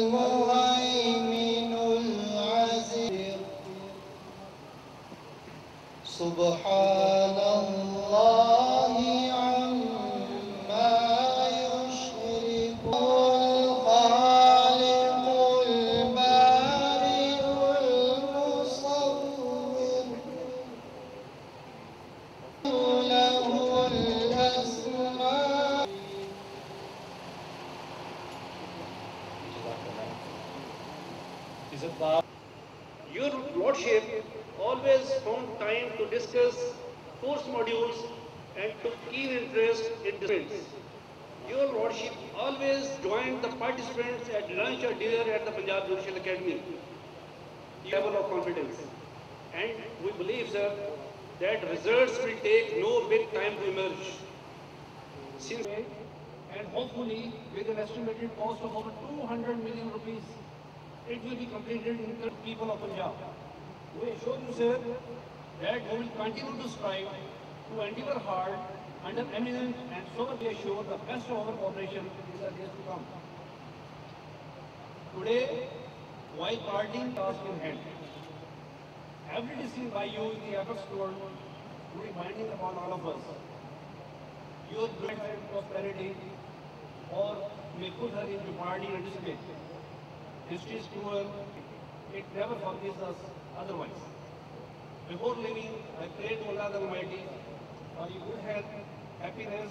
المهيمن العزيز سبحان الله عما يشركون الخالق البارئ المصور له الأسماء. Your Lordship always found time to discuss course modules and took keen interest in disciplines. Your Lordship always joined the participants at lunch or dinner at the Punjab Judicial Academy. Level of confidence. And we believe, sir, that results will take no big time to emerge. Since and hopefully with an estimated cost of over 200 million rupees, it will be completed in the people of Punjab. We assure you, sir, that we will continue to strive to endeavor hard under eminent and so we assure the best of our cooperation in the days to come. Today, while parting task in hand, every decision by you in the efforts toward will be binding upon all of us. Your good and prosperity or may put her into party and display. History is cruel, it never forgives us otherwise. Before leaving, I pray to Allah the Almighty for your good health, happiness,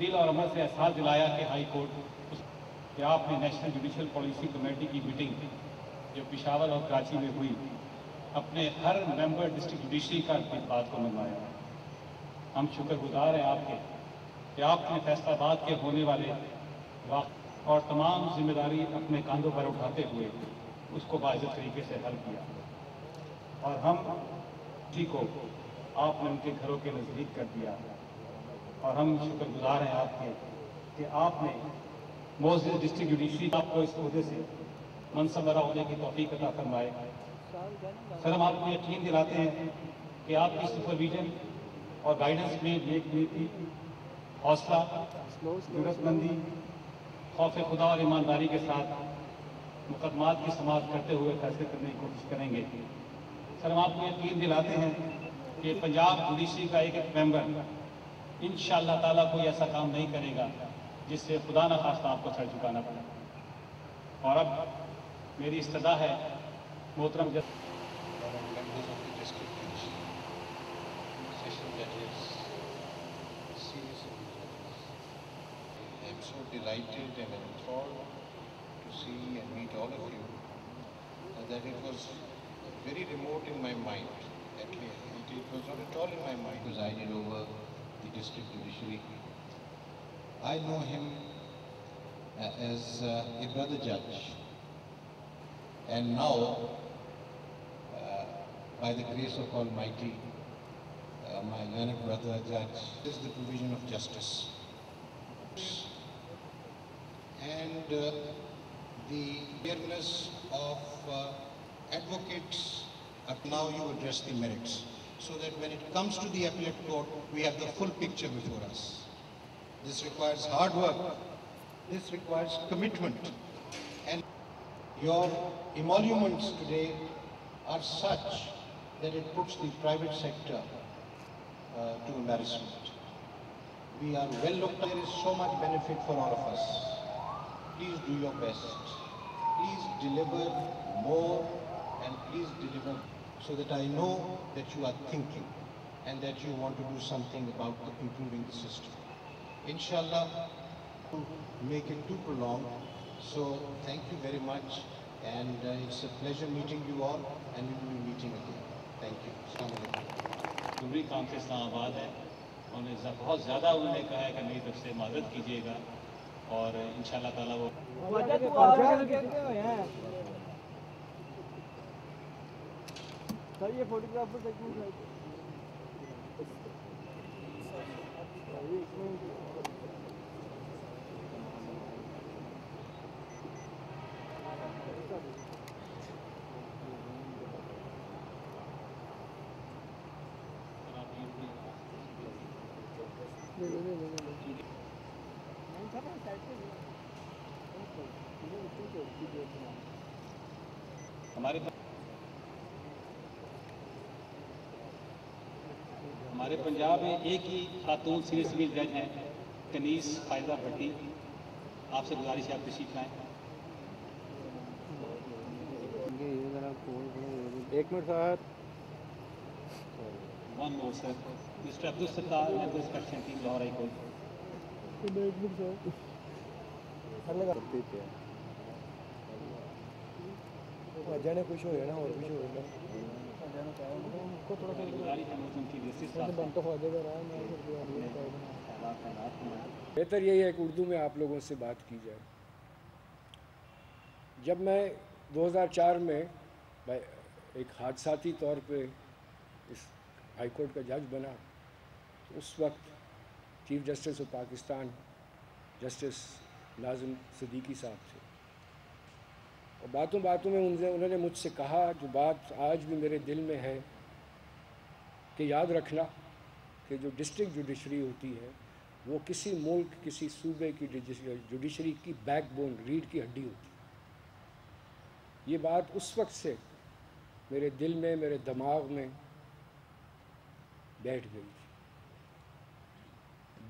دل اور عمل سے احساس دلایا کہ high court کہ آپ نے نیشنل جوڈیشل پالیسی کمیٹی کی میٹنگ جو پشاور اور کراچی میں ہوئی اپنے ہر ممبر ڈسٹرکٹ جوڈیشری کا اس بات کو منوایا. ہم شکر گزار ہیں آپ کے کہ آپ نے فیصل آباد کے ہونے والے واقع اور تمام ذمہ داری اپنے کاندھوں پر اٹھاتے ہوئے اس کو باعزت طریقے سے حل کیا. اور ہم جی کو آپ نے ان کے گھروں کے نزدیک کر دیا اور ہم شکر گزار ہیں آپ کے کہ آپ نے معزز ڈسٹرکٹ جوڈیشری آپ کو اس عہدے سے منصب برآ ہونے کی توفیق عطا فرمائے. سر ہم آپ کو یقین دلاتے ہیں کہ آپ کی سپرویژن اور گائیڈنس میں نیک نیتی، حوصلہ، جرأت مندی، خوف خدا اور ایمانداری کے ساتھ مقدمات کی سماعت کرتے ہوئے فیصلے کرنے کی کوشش کریں گے. سر ہم آپ کو یقین دلاتے ہیں کہ پنجاب جوڈیشری کا ایک ایک ممبر انشاءاللہ تعالیٰ کوئی ایسا کام نہیں کرے گا جس سے خدا نخواستہ آپ کو سر جھکانا پڑے. اور اب میری استدعا ہے محترم members of the district judiciary, session judges, senior civil judges. I am so delighted and enthralled to see and meet all of you that it was very remote in my mind. It was not at all in my mind. Presided over the district judiciary. I know him as a brother judge, and now by the grace of Almighty, my learned brother judge, is the provision of justice. And the fairness of advocates, now you address the merits, so that when it comes to the appellate court, we have the full picture before us. This requires hard work, this requires commitment, and your emoluments today are such that it puts the private sector to embarrassment. We are well looked at. There is so much benefit for all of us. Please do your best. Please deliver more and please deliver so that I know that you are thinking and that you want to do something about improving the system. Inshallah, to make it too prolonged. So thank you very much, and it's a pleasure meeting you all, and we will be meeting again. Thank you. Assalamu alaikum. ضروری کام سے اسلام آباد ہے. انہیں بہت زیادہ انہوں نے کہا ہے کہ میری طرف سے معذرت کیجیے گا اور انشاءاللہ تعالیٰ وہ سر یہ فوٹوگرافر ہمارے پنجاب میں ایک ہی خاتون سینئر سول جج ہیں کنیز فائزہ بھٹی. آپ سے گزارش ہے آپ تشریف لائیں. ایک minute sir. One more sir. Mister Abdul Sattar member section team Lahore high court. جانے خوش ہو نا اور خوش ہو بہتر یہی ہے کہ اردو میں آپ لوگوں سے بات کی جائے. جب میں 2004 میں ایک حادثاتی طور پہ اس ہائی کورٹ کا جج بنا تو اس وقت chief justice of Pakistan justice Nazim Siddiqui صاحب تھے اور باتوں باتوں میں انہوں نے مجھ سے کہا جو بات آج بھی میرے دل میں ہے کہ یاد رکھنا کہ جو ڈسٹرکٹ جوڈیشری ہوتی ہے وہ کسی ملک کسی صوبے کی جوڈیشری کی بیک بون ریڑھ کی ہڈی ہوتی ہے. یہ بات اس وقت سے میرے دل میں میرے دماغ میں بیٹھ گئی تھی.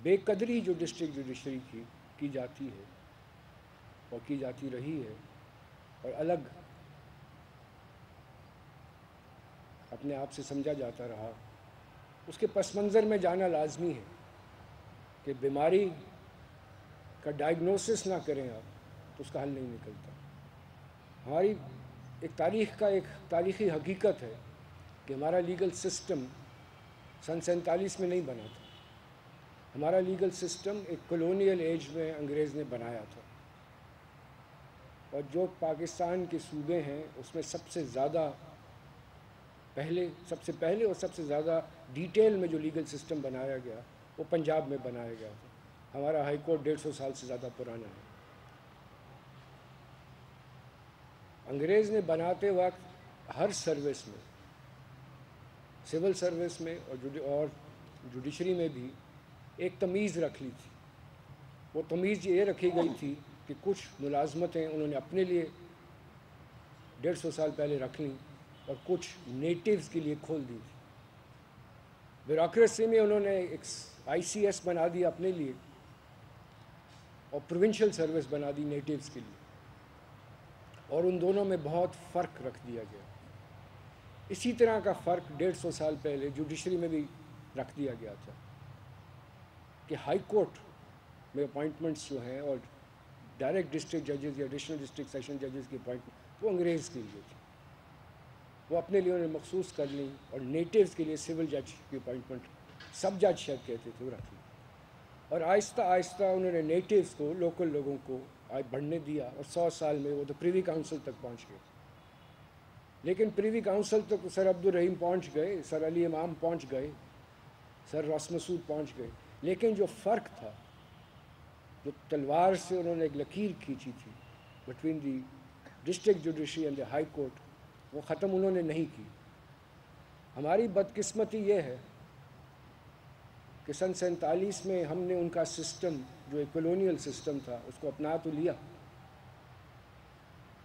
بے قدری جو ڈسٹرکٹ جوڈیشری کی جاتی ہے اور کی جاتی رہی ہے اور الگ اپنے آپ سے سمجھا جاتا رہا اس کے پس منظر میں جانا لازمی ہے کہ بیماری کا ڈائگنوسس نہ کریں آپ تو اس کا حل نہیں نکلتا. ہماری ایک تاریخی حقیقت ہے کہ ہمارا لیگل سسٹم سن 47 میں نہیں بنا تھا. ہمارا لیگل سسٹم ایک کلونیل ایج میں انگریز نے بنایا تھا، اور جو پاکستان کے صوبے ہیں اس میں سب سے پہلے اور سب سے زیادہ ڈیٹیل میں جو لیگل سسٹم بنایا گیا وہ پنجاب میں بنایا گیا تھا. ہمارا ہائی کورٹ 150 سال سے زیادہ پرانا ہے. انگریز نے بناتے وقت ہر سروس میں، سول سروس میں اور جوڈیشری میں بھی ایک تمیز رکھ لی تھی. وہ تمیز یہ رکھی گئی تھی کہ کچھ ملازمتیں انہوں نے اپنے لیے 150 سال پہلے رکھ لیں اور کچھ نیٹیوز کے لیے کھول دی تھی. بیوروکریسی میں انہوں نے ایک ICS بنا دیا اپنے لیے اور پروونشل سروس بنا دی نیٹیوز کے لیے، اور ان دونوں میں بہت فرق رکھ دیا گیا. اسی طرح کا فرق 150 سال پہلے جوڈیشری میں بھی رکھ دیا گیا تھا کہ ہائی کورٹ میں اپوائنٹمنٹس جو ہیں اور ڈائریکٹ ڈسٹرکٹ ججز یا ایڈیشنل ڈسٹرکٹ سیشن ججز کی اپوائنٹمنٹ وہ انگریز کے لیے تھی، وہ اپنے لیے انہوں نے مخصوص کر لیں. اور نیٹیوز کے لیے سول جج کی اپوائنٹمنٹ سب جج شاید کہتے تھے وہ رکھ لی. اور آہستہ آہستہ انہوں نے نیٹیوز کو، لوکل لوگوں کو بڑھنے دیا، اور 100 سال میں وہ تو پریوی کاؤنسل تک پہنچ گئے. لیکن پریوی کاؤنسل تک سر عبدالرحیم پہنچ گئے، سر علی امام پہنچ گئے، سر راس مسعود پہنچ گئے، لیکن جو فرق تھا، جو تلوار سے انہوں نے ایک لکیر کھینچی تھی between the district judiciary and the high court, وہ ختم انہوں نے نہیں کی. ہماری بدقسمتی یہ ہے کہ سن 47 میں ہم نے ان کا سسٹم جو ایک کلونیل سسٹم تھا اس کو اپنا تو لیا،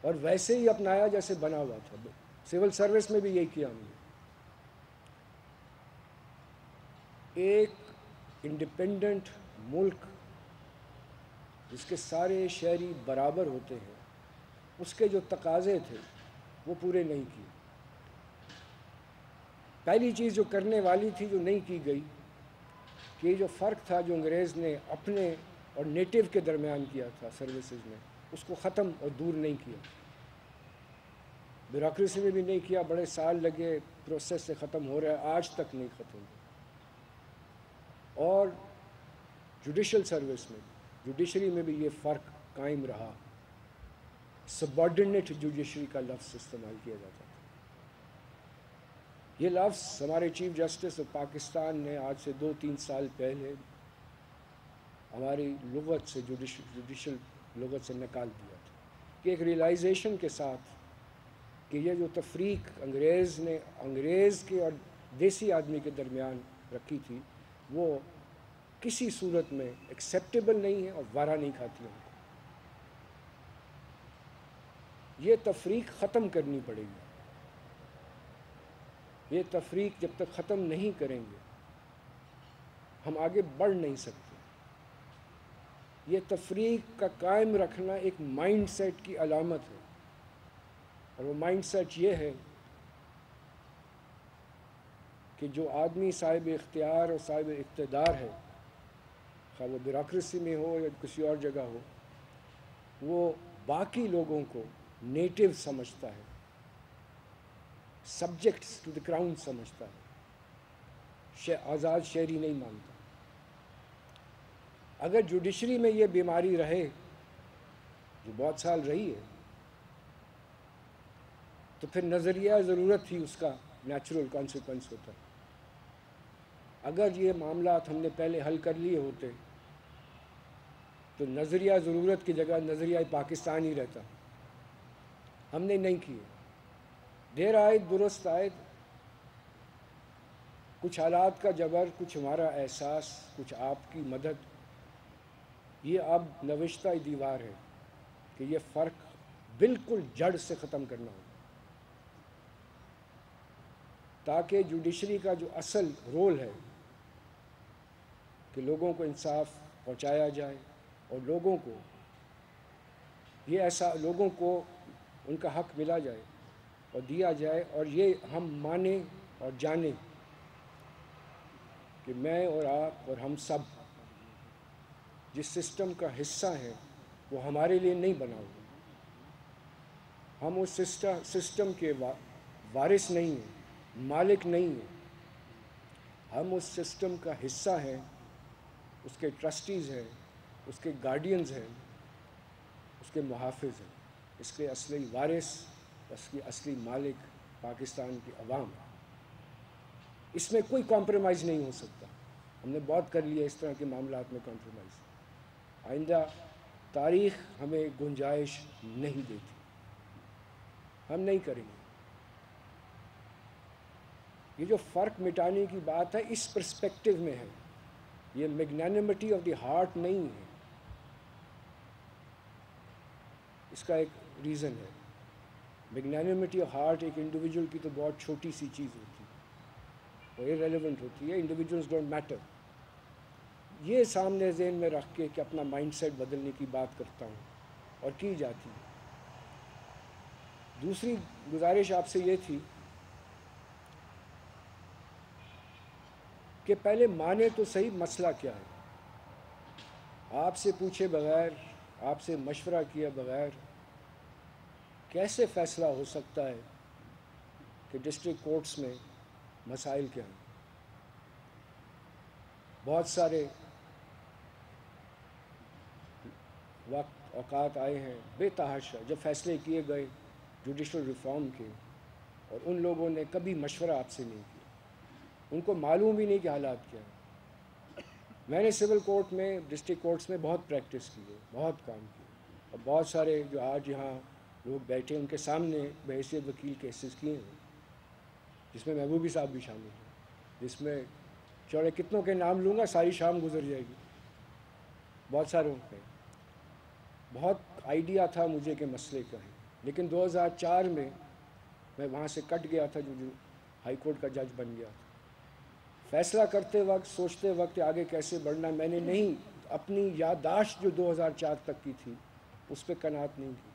اور ویسے ہی اپنایا جیسے بنا ہوا تھا. سول سروس میں بھی یہی کیا ہم نے. ایک انڈیپینڈنٹ ملک جس کے سارے شہری برابر ہوتے ہیں، اس کے جو تقاضے تھے وہ پورے نہیں کیے. پہلی چیز جو کرنے والی تھی جو نہیں کی گئی کہ یہ جو فرق تھا جو انگریز نے اپنے اور نیٹو کے درمیان کیا تھا سروسز میں، اس کو ختم اور دور نہیں کیا. بیوروکریسی میں بھی نہیں کیا، بڑے سال لگے، پروسیس سے ختم ہو رہا ہے، آج تک نہیں ختم ہوا. اور جوڈیشل سروس میں، جوڈیشری میں بھی یہ فرق قائم رہا. سبارڈینیٹ جوڈیشری کا لفظ استعمال کیا جاتا تھا. یہ لفظ ہمارے چیف جسٹس آف پاکستان نے آج سے 2-3 سال پہلے ہماری لغت سے، جوڈیشل لغت سے نکال دیا تھا، کہ ایک ریئلائزیشن کے ساتھ کہ یہ جو تفریق انگریز کے اور دیسی آدمی کے درمیان رکھی تھی وہ کسی صورت میں ایکسیپٹیبل نہیں ہے اور وارہ نہیں کھاتی ان کو. یہ تفریق ختم کرنی پڑے گی. یہ تفریق جب تک ختم نہیں کریں گے ہم آگے بڑھ نہیں سکتے. یہ تفریق کا قائم رکھنا ایک مائنڈ سیٹ کی علامت ہے، اور وہ مائنڈ سیٹ یہ ہے کہ جو آدمی صاحب اختیار اور صاحب اقتدار ہے، خواہ وہ بیوروکریسی میں ہو یا کسی اور جگہ ہو، وہ باقی لوگوں کو نیٹو سمجھتا ہے، سبجیکٹس ٹو دی کراؤن سمجھتا ہے، آزاد شہری نہیں مانتا. اگر جوڈیشری میں یہ بیماری رہے جو بہت سال رہی ہے تو پھر نظریہ ضرورت ہی اس کا نیچرل کانسیکوینس ہوتا ہے. اگر یہ معاملات ہم نے پہلے حل کر لیے ہوتے تو نظریہ ضرورت کی جگہ نظریہ پاکستان ہی رہتا. ہم نے نہیں کیے. دیر آئے درست آئے، کچھ حالات کا جبر، کچھ ہمارا احساس، کچھ آپ کی مدد، یہ اب نوشتہ دیوار ہے کہ یہ فرق بالکل جڑ سے ختم کرنا ہوگا، تاکہ جوڈیشری کا جو اصل رول ہے کہ لوگوں کو انصاف پہنچایا جائے اور لوگوں کو لوگوں کو ان کا حق ملا جائے اور دیا جائے، اور یہ ہم مانیں اور جانیں کہ میں اور آپ اور ہم سب جس سسٹم کا حصہ ہیں وہ ہمارے لیے نہیں بنا ہوا. ہم اس سسٹم کے وارث نہیں ہیں، مالک نہیں ہیں. ہم اس سسٹم کا حصہ ہیں، اس کے ٹرسٹیز ہیں، اس کے گارڈینز ہیں، اس کے محافظ ہیں. اس کے اصلی وارث، اس کی اصلی مالک پاکستان کی عوام ہے. اس میں کوئی کمپرومائز نہیں ہو سکتا. ہم نے بہت کر لیا اس طرح کے معاملات میں کمپرومائز. آئندہ تاریخ ہمیں گنجائش نہیں دیتی. ہم نہیں کریں گے. یہ جو فرق مٹانے کی بات ہے اس پرسپیکٹو میں ہے. یہ میگنانمٹی آف دی ہارٹ نہیں ہے. اس کا ایک ریزن ہے. میگنانمٹی آف ہارٹ ایک انڈیویجول کی تو بہت چھوٹی سی چیز ہوتی ہے، وہ irrelevant ہوتی ہے. Individuals don't matter. یہ سامنے ذہن میں رکھ کے کہ اپنا مائنڈ سیٹ بدلنے کی بات کرتا ہوں اور کی جاتی ہے. دوسری گزارش آپ سے یہ تھی کہ پہلے مانے تو صحیح مسئلہ کیا ہے. آپ سے پوچھے بغیر، آپ سے مشورہ کیا بغیر کیسے فیصلہ ہو سکتا ہے کہ ڈسٹرکٹ کورٹس میں مسائل کیا ہیں. بہت سارے وقت اوقات آئے ہیں بے تحاشا جب فیصلے کیے گئے جوڈیشل ریفارم کے، اور ان لوگوں نے کبھی مشورہ آپ سے نہیں کیا. ان کو معلوم ہی نہیں کہ حالات کیا ہیں. میں نے سول کورٹ میں، ڈسٹرکٹ کورٹس میں بہت پریکٹس کی ہے، بہت کام کیا، اور بہت سارے جو آج یہاں لوگ بیٹھے ان کے سامنے بحیثیت وکیل کیسز کیے ہیں، جس میں محبوبی صاحب بھی شامل ہیں، جس میں چوڑے کتنوں کے نام لوں گا ساری شام گزر جائے گی. بہت ساروں پہ بہت آئیڈیا تھا مجھے کہ مسئلے کا ہے. لیکن 2004 میں وہاں سے کٹ گیا تھا، جو ہائی کورٹ کا جج بن گیا تھا. فیصلہ کرتے وقت، سوچتے وقت آگے کیسے بڑھنا، میں نے نہیں اپنی یادداشت جو 2004 تک کی تھی اس پہ قناعت نہیں کی.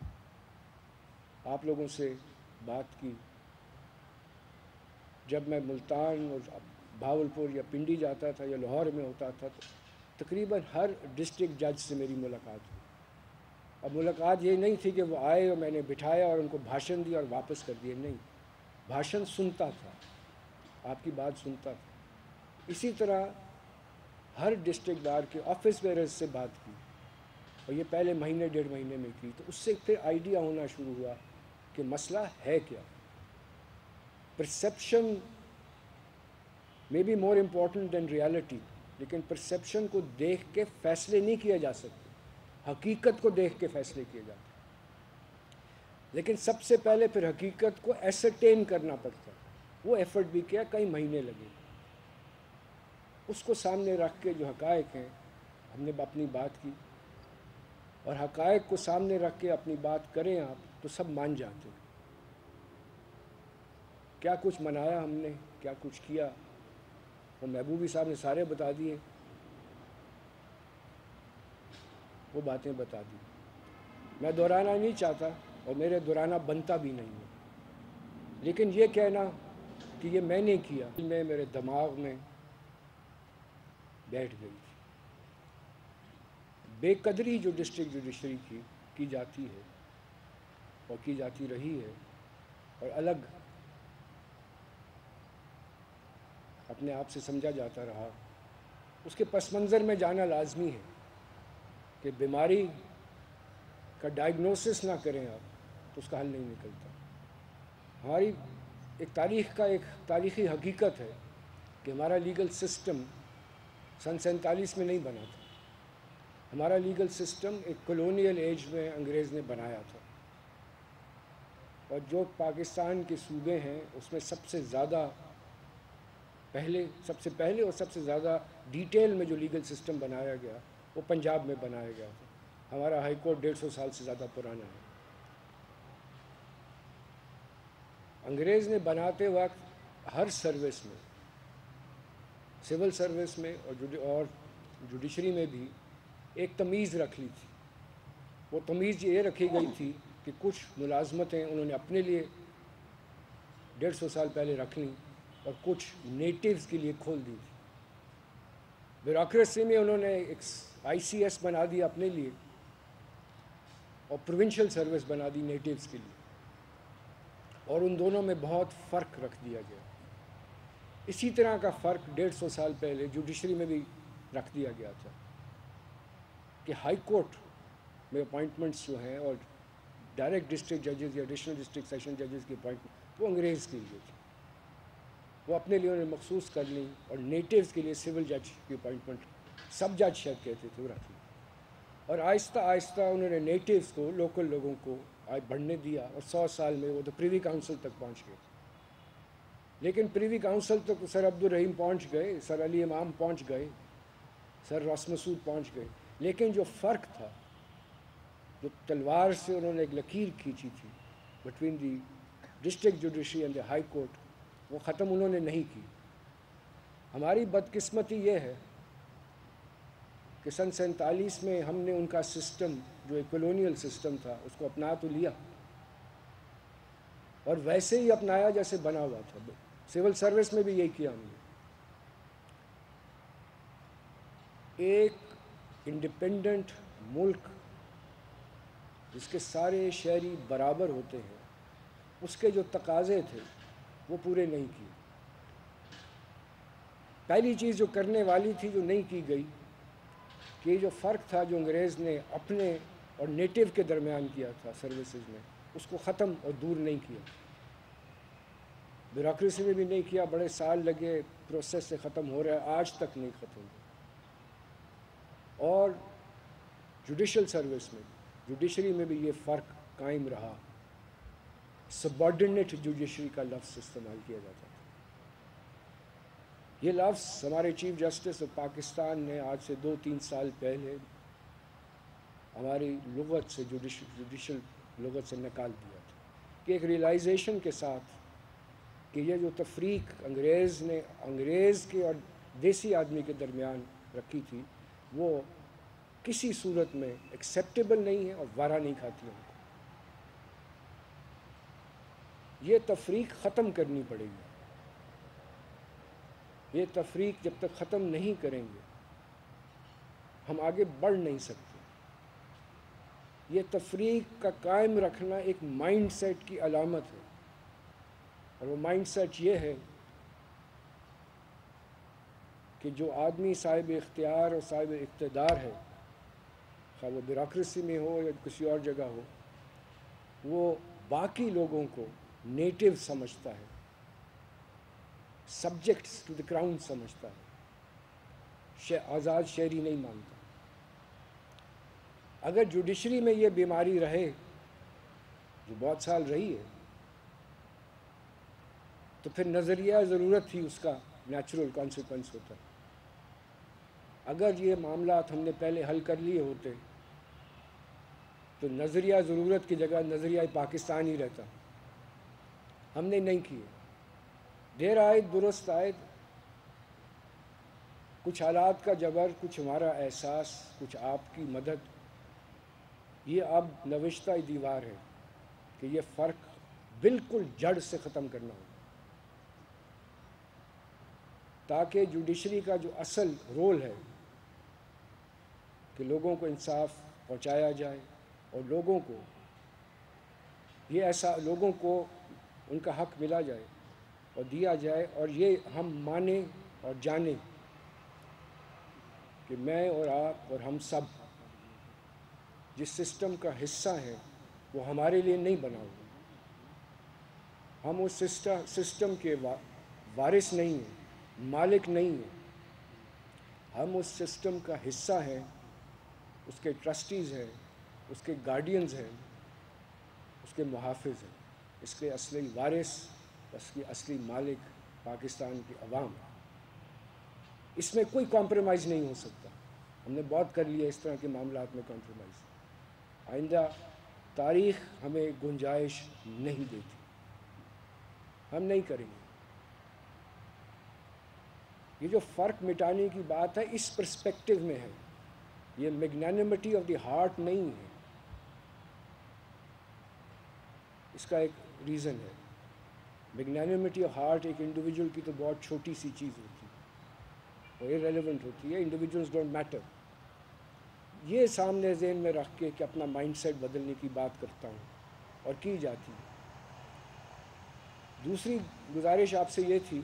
آپ لوگوں سے بات کی. جب میں ملتان اور بھاولپور یا پنڈی جاتا تھا یا لاہور میں ہوتا تھا تو تقریباً ہر ڈسٹرکٹ جج سے میری ملاقات ہوئی. اب ملاقات یہ نہیں تھی کہ وہ آئے اور میں نے بٹھایا اور ان کو بھاشن دیا اور واپس کر دیے. نہیں، بھاشن سنتا تھا، آپ کی بات سنتا تھا. اسی طرح ہر ڈسٹرکٹ بار کے آفس بیئرز سے بات کی، اور یہ پہلے مہینے ڈیڑھ مہینے میں کی. تو اس سے پھر آئیڈیا ہونا شروع ہوا کہ مسئلہ ہے کیا. پرسیپشن میں be more important than reality. لیکن پرسیپشن کو دیکھ کے فیصلے نہیں کیے جا سکتے، حقیقت کو دیکھ کے فیصلے کیے جاتے. لیکن سب سے پہلے پھر حقیقت کو ایسرٹین کرنا پڑتا. وہ ایفرٹ بھی کیا، کئی مہینے لگے. اس کو سامنے رکھ کے جو حقائق ہیں ہم نے اپنی بات کی، اور حقائق کو سامنے رکھ کے اپنی بات کریں آپ تو سب مان جاتے ہیں. کیا کچھ منایا ہم نے، کیا کچھ کیا، اور محبوبی صاحب نے سارے بتا دیے، وہ باتیں بتا دی. میں دہرانا نہیں چاہتا اور میرے دہرانا بنتا بھی نہیں ہے. لیکن یہ کہنا کہ یہ میں نے کیا، میرے دماغ میں بیٹھ گئی تھی. بے قدری جو ڈسٹرکٹ جوڈیشری کی جاتی ہے اور کی جاتی رہی ہے، اور الگ اپنے آپ سے سمجھا جاتا رہا، اس کے پس منظر میں جانا لازمی ہے. کہ بیماری کا ڈائگنوسس نہ کریں آپ تو اس کا حل نہیں نکلتا. ہماری ایک تاریخی حقیقت ہے کہ ہمارا لیگل سسٹم سن 47 میں نہیں بنا تھا. ہمارا لیگل سسٹم ایک کولونیل ایج میں انگریز نے بنایا تھا، اور جو پاکستان کے صوبے ہیں اس میں سب سے پہلے اور سب سے زیادہ ڈیٹیل میں جو لیگل سسٹم بنایا گیا وہ پنجاب میں بنایا گیا تھا. ہمارا ہائی کورٹ 150 سال سے زیادہ پرانا ہے. انگریز نے بناتے وقت ہر سروس میں، سول سروس میں اور جوڈیشری میں بھی ایک تمیز رکھ لی تھی. وہ تمیز یہ رکھی گئی تھی کہ کچھ ملازمتیں انہوں نے اپنے لیے 150 سال پہلے رکھ لیں اور کچھ نیٹیوز کے لیے کھول دی تھی. بیوروکریسی میں انہوں نے ایک ICS بنا دیا اپنے لیے اور پروونشل سروس بنا دی نیٹیوز کے لیے، اور ان دونوں میں بہت فرق رکھ دیا گیا۔ اسی طرح کا فرق 150 سال پہلے جوڈیشری میں بھی رکھ دیا گیا تھا کہ ہائی کورٹ میں اپوائنٹمنٹس جو ہیں اور ڈائریکٹ ڈسٹرکٹ ججز یا ایڈیشنل ڈسٹرکٹ سیشن ججز کی اپوائنٹمنٹ وہ انگریز کے لیے تھی، وہ اپنے لیے انہوں نے مخصوص کر لی، اور نیٹیوز کے لیے سول جج کی اپوائنٹمنٹ سب جج شاید کہتے تھے وہ رکھ لی، اور آہستہ آہستہ انہوں نے نیٹیوز کو، لوکل لوگوں کو بڑھنے دیا، اور 100 سال میں وہ تو پریوی کاؤنسل تک پہنچ گئے۔ لیکن پریوی کاؤنسل تک سر عبدالرحیم پہنچ گئے، سر علی امام پہنچ گئے، سر راس مسعود پہنچ گئے، لیکن جو فرق تھا، جو تلوار سے انہوں نے ایک لکیر کھینچی تھی between the district judiciary and the high court, وہ ختم انہوں نے نہیں کی۔ ہماری بدقسمتی یہ ہے کہ سن 47 میں ہم نے ان کا سسٹم جو ایک کولونیل سسٹم تھا اس کو اپنا تو لیا، اور ویسے ہی اپنایا جیسے بنا ہوا تھا۔ سول سروس میں بھی یہی کیا ہم نے۔ ایک انڈیپینڈنٹ ملک جس کے سارے شہری برابر ہوتے ہیں، اس کے جو تقاضے تھے وہ پورے نہیں کیے۔ پہلی چیز جو کرنے والی تھی جو نہیں کی گئی، کہ جو فرق تھا جو انگریز نے اپنے اور نیٹیو کے درمیان کیا تھا سروسز میں، اس کو ختم اور دور نہیں کیا۔ بیوروکریسی میں بھی نہیں کیا، بڑے سال لگے، پروسیس سے ختم ہو رہا ہے، آج تک نہیں ختم ہوا۔ اور جوڈیشل سروس میں، جوڈیشری میں بھی یہ فرق قائم رہا، سبارڈینیٹ جوڈیشری کا لفظ استعمال کیا جاتا تھا۔ یہ لفظ ہمارے چیف جسٹس آف پاکستان نے آج سے 2-3 سال پہلے ہماری لغت سے، جوڈیشل لغت سے نکال دیا تھا، کہ ایک ریئلائزیشن کے ساتھ کہ یہ جو تفریق انگریز کے اور دیسی آدمی کے درمیان رکھی تھی، وہ کسی صورت میں ایکسیپٹیبل نہیں ہے اور وارا نہیں کھاتی ہم کو۔ یہ تفریق ختم کرنی پڑے گی۔ یہ تفریق جب تک ختم نہیں کریں گے ہم آگے بڑھ نہیں سکتے۔ یہ تفریق کا قائم رکھنا ایک مائنڈ سیٹ کی علامت ہے، اور وہ مائنڈ سیٹ یہ ہے کہ جو آدمی صاحب اختیار اور صاحب اقتدار ہے، خواہ وہ بیوروکریسی میں ہو یا کسی اور جگہ ہو، وہ باقی لوگوں کو نیٹیو سمجھتا ہے، سبجیکٹس ٹو دی کراؤن سمجھتا ہے، آزاد شہری نہیں مانتا۔ اگر جوڈیشری میں یہ بیماری رہے، جو بہت سال رہی ہے، تو پھر نظریہ ضرورت ہی اس کا نیچرل کانسیکوینس ہوتا ہے۔ اگر یہ معاملات ہم نے پہلے حل کر لیے ہوتے تو نظریہ ضرورت کی جگہ نظریہ پاکستان ہی رہتا، ہم نے نہیں کیے۔ دیر آئے درست آئے، کچھ حالات کا جبر، کچھ ہمارا احساس، کچھ آپ کی مدد، یہ اب نوشتہ دیوار ہے کہ یہ فرق بالکل جڑ سے ختم کرنا ہوگا، تاکہ جوڈیشری کا جو اصل رول ہے کہ لوگوں کو انصاف پہنچایا جائے، اور لوگوں کو ان کا حق ملا جائے اور دیا جائے، اور یہ ہم مانیں اور جانیں کہ میں اور آپ اور ہم سب جس سسٹم کا حصہ ہیں وہ ہمارے لیے نہیں بنا ہوا، ہم اس سسٹم کے وارث نہیں ہیں، مالک نہیں ہیں، ہم اس سسٹم کا حصہ ہیں، اس کے ٹرسٹیز ہیں، اس کے گارڈینز ہیں، اس کے محافظ ہیں۔ اس کے اصلی وارث، اس کی اصلی مالک پاکستان کی عوام ہے۔ اس میں کوئی کمپرومائز نہیں ہو سکتا۔ ہم نے بہت کر لیا اس طرح کے معاملات میں کمپرومائز۔ آئندہ تاریخ ہمیں گنجائش نہیں دیتی، ہم نہیں کریں گے۔ یہ جو فرق مٹانے کی بات ہے اس پرسپیکٹو میں ہے، یہ میگنانیمٹی آف دی ہارٹ نہیں ہے۔ اس کا ایک ریزن ہے، میگنانیمٹی آف ہارٹ ایک انڈیویجول کی تو بہت چھوٹی سی چیز ہوتی ہے، وہ irrelevant ہوتی ہے. Individuals don't matter. یہ سامنے ذہن میں رکھ کے کہ اپنا مائنڈ سیٹ بدلنے کی بات کرتا ہوں اور کی جاتی ہے. دوسری گزارش آپ سے یہ تھی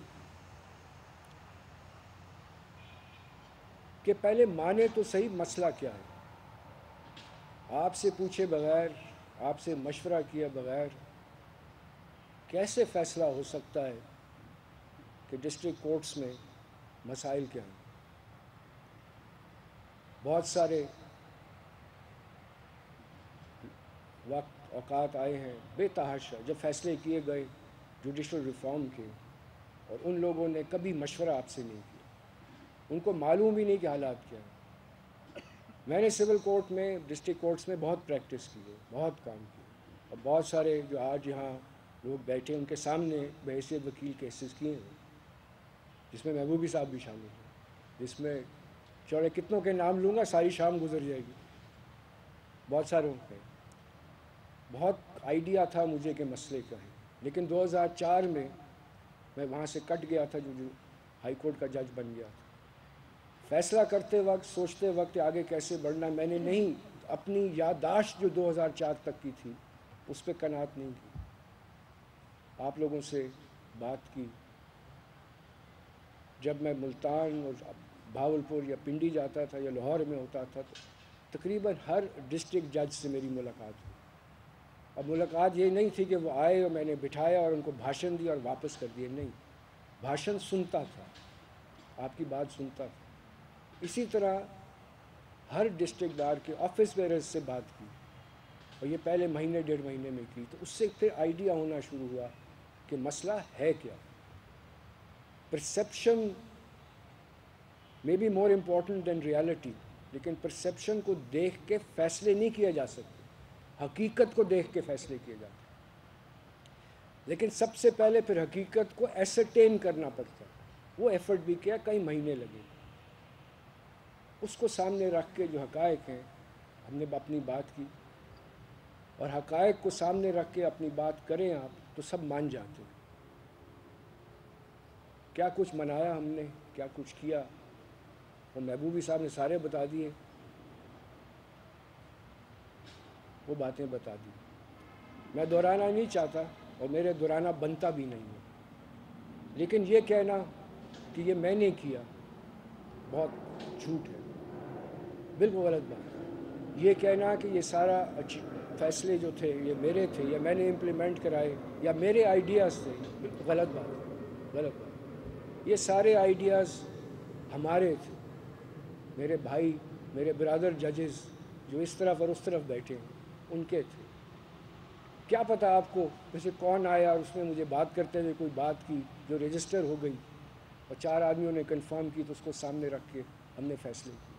کہ پہلے مانے تو صحیح مسئلہ کیا ہے. آپ سے پوچھے بغیر، آپ سے مشورہ کیے بغیر کیسے فیصلہ ہو سکتا ہے کہ ڈسٹرکٹ کورٹس میں مسائل کیا ہیں. بہت سارے وقت اوقات آئے ہیں بے تحاشا جب فیصلے کیے گئے جوڈیشل ریفارم کے، اور ان لوگوں نے کبھی مشورہ آپ سے نہیں کیا. ان کو معلوم ہی نہیں کہ حالات کیا ہیں. میں نے سول کورٹ میں، ڈسٹرکٹ کورٹس میں بہت پریکٹس کی ہے، بہت کام کیا، اور بہت سارے جو آج یہاں لوگ بیٹھے ان کے سامنے بحیثیت وکیل کیسز کیے ہیں، جس میں محبوبی صاحب بھی شامل ہیں، جس میں چوڑے کتنوں کے نام لوں گا ساری شام گزر جائے گی. بہت ساروں پہ بہت آئیڈیا تھا مجھے کہ مسئلے کا ہے. لیکن 2004 میں وہاں سے کٹ گیا تھا، جو ہائی کورٹ کا جج بن گیا تھا. فیصلہ کرتے وقت، سوچتے وقت آگے کیسے بڑھنا، میں نے نہیں اپنی یادداشت جو 2004 تک کی تھی اس پہ قناعت نہیں کی. آپ لوگوں سے بات کی. جب میں ملتان اور بھاولپور یا پنڈی جاتا تھا یا لاہور میں ہوتا تھا تو تقریباً ہر ڈسٹرکٹ جج سے میری ملاقات ہوئی. اب ملاقات یہ نہیں تھی کہ وہ آئے اور میں نے بٹھایا اور ان کو بھاشن دیا اور واپس کر دیے، نہیں. بھاشن سنتا تھا، آپ کی بات سنتا تھا. اسی طرح ہر ڈسٹرکٹ بار کے آفس بیئرز سے بات کی، اور یہ پہلے مہینے 1.5 مہینے میں کی. تو اس سے پھر آئیڈیا ہونا شروع ہوا کہ مسئلہ ہے کیا. پرسیپشن میں be more important than reality, لیکن پرسیپشن کو دیکھ کے فیصلے نہیں کیا جا سکتے، حقیقت کو دیکھ کے فیصلے کیے جاتے. لیکن سب سے پہلے پھر حقیقت کو ایسرٹین کرنا پڑتا ہے. وہ ایفرٹ بھی کیا، کئی مہینے لگے. اس کو سامنے رکھ کے جو حقائق ہیں ہم نے اپنی بات کی، اور حقائق کو سامنے رکھ کے اپنی بات کریں آپ تو سب مان جاتے ہیں. کیا کچھ منایا ہم نے، کیا کچھ کیا، اور محبوبی صاحب نے سارے بتا دیے، وہ باتیں بتا دی. میں دہرانا نہیں چاہتا اور میرے دہرانا بنتا بھی نہیں ہے. لیکن یہ کہنا کہ یہ میں نے کیا بہت جھوٹ ہے، بالکل غلط بات ہے. یہ کہنا کہ یہ سارا فیصلے جو تھے یہ میرے تھے یا میں نے امپلیمنٹ کرائے یا میرے آئیڈیاز تھے، بالکل غلط بات ہے، غلط بات. یہ سارے آئیڈیاز ہمارے تھے، میرے بھائی، میرے برادر ججز جو اس طرف اور اس طرف بیٹھے ہیں ان کے تھے. کیا پتہ آپ کو ویسے کون آیا اور اس نے مجھے بات کرتے ہوئے کوئی بات کی جو رجسٹر ہو گئی اور 4 آدمیوں نے کنفرم کی تو اس کو سامنے رکھ کے ہم نے فیصلے کیے.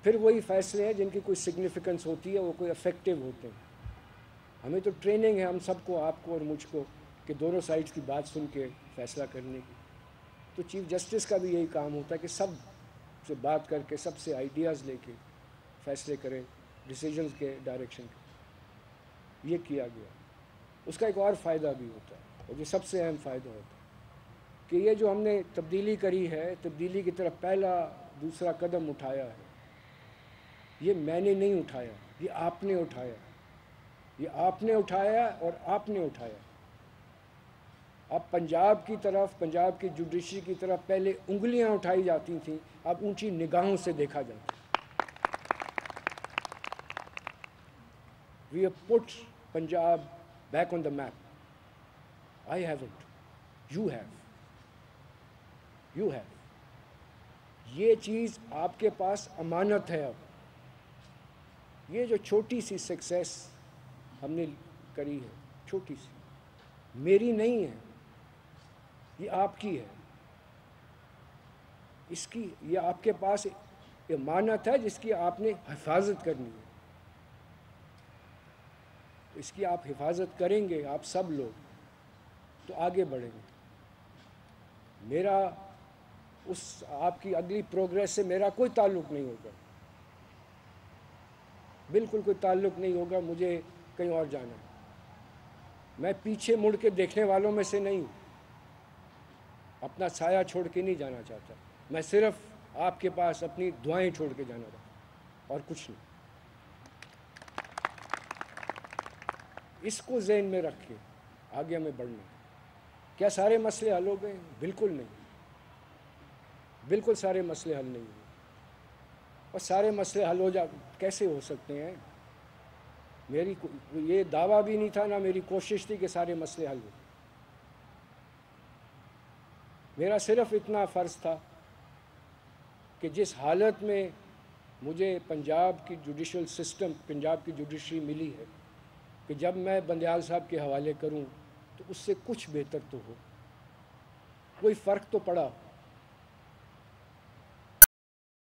پھر وہی فیصلے ہیں جن کی کوئی سگنیفیکنس ہوتی ہے، وہ کوئی افیکٹو ہوتے ہیں. ہمیں تو ٹریننگ ہے ہم سب کو، آپ کو اور مجھ کو، کہ دونوں سائڈز کی بات سن کے فیصلہ کرنے کی. تو چیف جسٹس کا بھی یہی کام ہوتا ہے کہ سب سے بات کر کے سب سے آئیڈیاز لے کے فیصلے کریں ڈیسیجنز کے ڈائریکشن کے. یہ کیا گیا. اس کا ایک اور فائدہ بھی ہوتا ہے، اور یہ سب سے اہم فائدہ ہوتا ہے کہ یہ جو ہم نے تبدیلی کری ہے، تبدیلی کی طرف پہلا دوسرا قدم اٹھایا ہے، یہ میں نے نہیں اٹھایا، یہ آپ نے اٹھایا. یہ آپ نے اٹھایا اور آپ نے اٹھایا. اب پنجاب کی طرف، پنجاب کی جوڈیشری کی طرف پہلے انگلیاں اٹھائی جاتی تھیں، اب اونچی نگاہوں سے دیکھا جاتا ہے. We have put Punjab back on the map. I haven't. You have. You have. یہ چیز آپ کے پاس امانت ہے. اب یہ جو چھوٹی سی سکسیس ہم نے کری ہے، چھوٹی سی، میری نہیں ہے، یہ آپ کی ہے. اس کی یہ آپ کے پاس امانت ہے جس کی آپ نے حفاظت کرنی ہے. اس کی آپ حفاظت کریں گے، آپ سب لوگ، تو آگے بڑھیں گے. میرا اس آپ کی اگلی پروگریس سے میرا کوئی تعلق نہیں ہوگا، بالکل کوئی تعلق نہیں ہوگا. مجھے کہیں اور جانا ہے. میں پیچھے مڑ کے دیکھنے والوں میں سے نہیں ہوں. اپنا سایہ چھوڑ کے نہیں جانا چاہتا، میں صرف آپ کے پاس اپنی دعائیں چھوڑ کے جانا چاہتا اور کچھ نہیں۔ اس کو ذہن میں رکھ کے آگے ہمیں بڑھنا ہے۔ کیا سارے مسئلے حل ہو گئے؟ بالکل نہیں، بالکل سارے مسئلے حل نہیں ہوئے۔ اور سارے مسئلے حل کیسے ہو سکتے ہیں؟ میری یہ دعویٰ بھی نہیں تھا، نہ میری کوشش تھی کہ سارے مسئلے حل ہوں۔ میرا صرف اتنا فرض تھا کہ جس حالت میں مجھے پنجاب کی جوڈیشل سسٹم، پنجاب کی جوڈیشری ملی ہے، کہ جب میں بندیال صاحب کے حوالے کروں تو اس سے کچھ بہتر تو ہو، کوئی فرق تو پڑا۔